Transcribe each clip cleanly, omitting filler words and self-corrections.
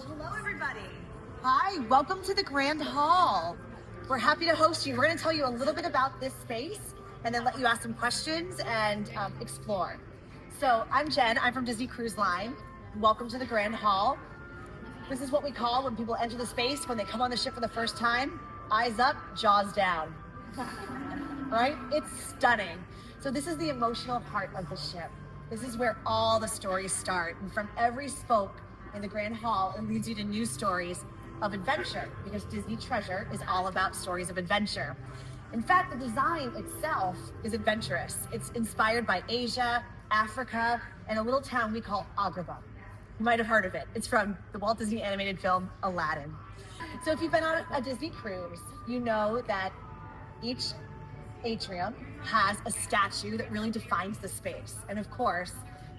Hello, everybody. Hi, welcome to the Grand Hall. We're happy to host you. We're going to tell you a little bit about this space and then let you ask some questions and explore. So I'm Jen. I'm from Disney Cruise Line. Welcome to the Grand Hall. This is what we call when people enter the space, when they come on the ship for the first time, eyes up, jaws down. Right? It's stunning. So this is the emotional heart of the ship. This is where all the stories start. And from every spoke in the Grand Hall, it leads you to new stories of adventure, because Disney Treasure is all about stories of adventure. In fact, the design itself is adventurous. It's inspired by Asia, Africa, and a little town we call Agrabah. You might have heard of it. It's from the Walt Disney animated film, Aladdin. So if you've been on a Disney cruise, you know that each atrium has a statue that really defines the space. And of course,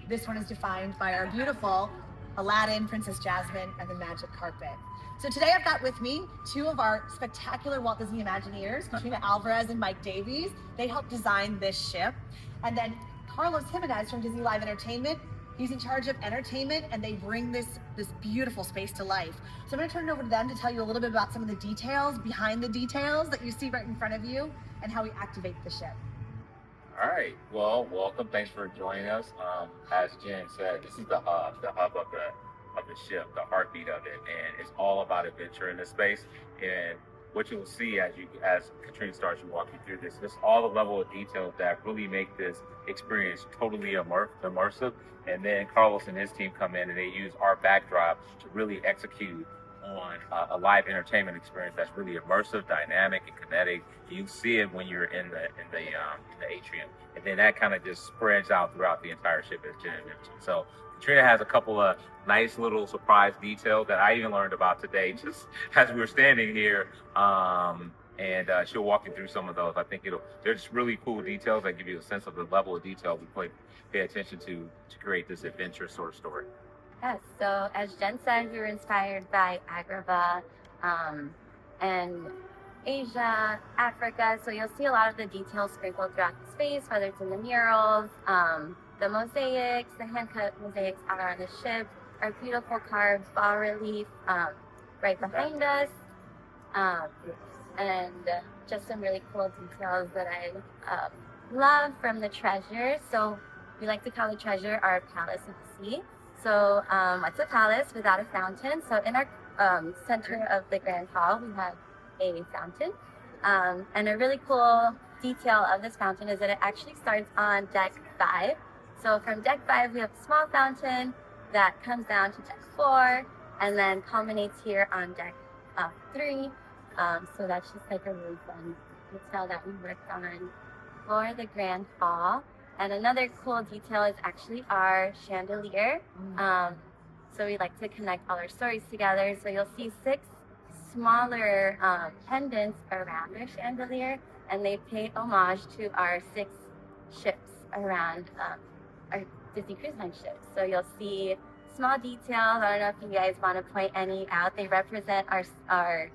this one is defined by our beautiful Aladdin, Princess Jasmine, and the magic carpet. So today I've got with me two of our spectacular Walt Disney Imagineers, Katrina Alvarez and Mike Davies. They helped design this ship. And then Carlos Jimenez from Disney Live Entertainment. He's in charge of entertainment, and they bring this beautiful space to life. So I'm gonna turn it over to them to tell you a little bit about some of the details behind the details that you see right in front of you and how we activate the ship. All right. Well, welcome. Thanks for joining us. As Jen said, this is the hub of the ship, the heartbeat of it, and it's all about adventure in this space. And what you'll see as Katrina starts to walk you through this, just all the level of detail that really make this experience totally immersive. And then Carlos and his team come in and they use our backdrop to really execute on a live entertainment experience that's really immersive, dynamic, and kinetic. You see it when you're in the atrium, and then that kind of just spreads out throughout the entire ship, as Jen mentioned. So Katrina has a couple of nice little surprise details that I even learned about today, just as we were standing here. And she'll walk you through some of those. I think they're just really cool details that give you a sense of the level of detail we pay attention to create this adventure sort of story. Yes, so as Jen said, we were inspired by Agrabah and Asia, Africa. So you'll see a lot of the details sprinkled throughout the space, whether it's in the murals, the mosaics, the hand-cut mosaics out on the ship, our beautiful carved bas-relief right behind us, and just some really cool details that I love from the treasure. So we like to call the treasure our palace of the sea. So it's a palace without a fountain. So in our center of the Grand Hall, we have a fountain. And a really cool detail of this fountain is that it actually starts on deck 5. So from deck 5, we have a small fountain that comes down to deck 4 and then culminates here on deck 3. So that's just like a really fun detail that we worked on for the Grand Hall. And another cool detail is actually our chandelier. So we like to connect all our stories together. So you'll see 6 smaller pendants around our chandelier, and they pay homage to our 6 ships around our Disney Cruise Line ships. So you'll see small details. I don't know if you guys want to point any out. They represent our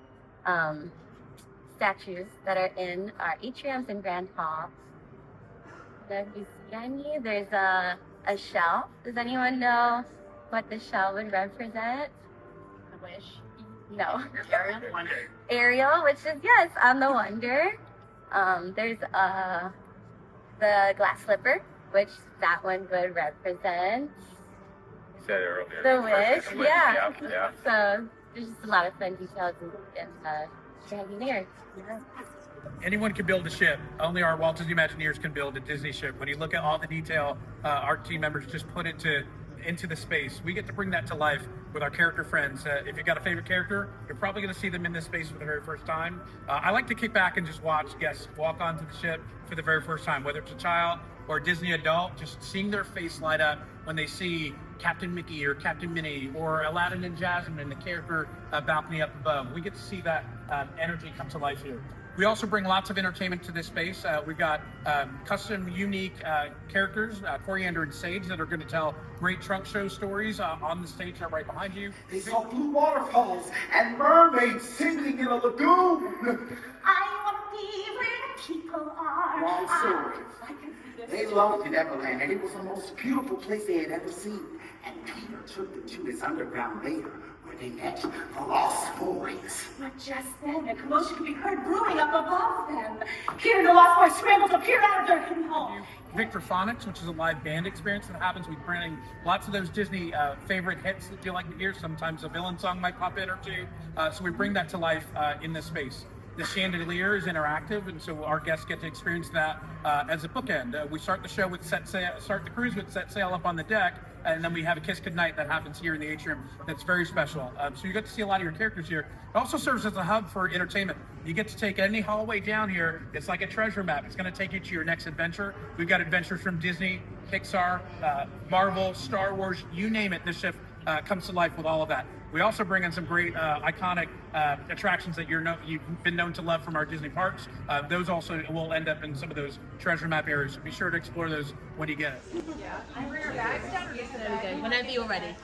statues that are in our atriums and Grand Hall. So if you see any, there's a shell. Does anyone know what the shell would represent? I wish. No. Ariel? Wonder. Ariel, which is, yes, on the Wonder. There's the glass slipper, which that one would represent. You said it earlier. The wish, yeah. Yeah. So there's just a lot of fun details in the chandelier. Yeah. Anyone can build a ship. Only our Walt Disney Imagineers can build a Disney ship. When you look at all the detail our team members just put into the space, we get to bring that to life with our character friends. If you've got a favorite character, you're probably going to see them in this space for the very first time. I like to kick back and just watch guests walk onto the ship for the very first time, whether it's a child or a Disney adult, just seeing their face light up when they see Captain Mickey or Captain Minnie or Aladdin and Jasmine in the character balcony up above. We get to see that energy come to life here. We also bring lots of entertainment to this space. We've got custom, unique characters, Coriander and Sage, that are going to tell great trunk show stories on the stage right behind you. They saw blue waterfalls and mermaids singing in a lagoon. I want to be where the people are. Long story. They loved Neverland, and it was the most beautiful place they had ever seen. And Peter took them to this underground layer where they met the Lost Boys. But just then, a commotion could be heard brewing up above them. Peter and the Lost Boys scrambled to peer out of their hidden home. Victor Phonics, which is a live band experience that happens. We bring lots of those Disney favorite hits that you like to hear. Sometimes a villain song might pop in or two. So we bring that to life in this space. The chandelier is interactive, and so our guests get to experience that as a bookend. We start the show with start the cruise with set sail up on the deck, and then we have a kiss goodnight that happens here in the atrium. That's very special. So you get to see a lot of your characters here. It also serves as a hub for entertainment. You get to take any hallway down here. It's like a treasure map. It's going to take you to your next adventure. We've got adventures from Disney, Pixar, Marvel, Star Wars, you name it. This ship comes to life with all of that. We also bring in some great iconic attractions that you've been known to love from our Disney parks. Those also will end up in some of those treasure map areas. So be sure to explore those when you get it. I bring our bags down or just good? Whenever you're ready.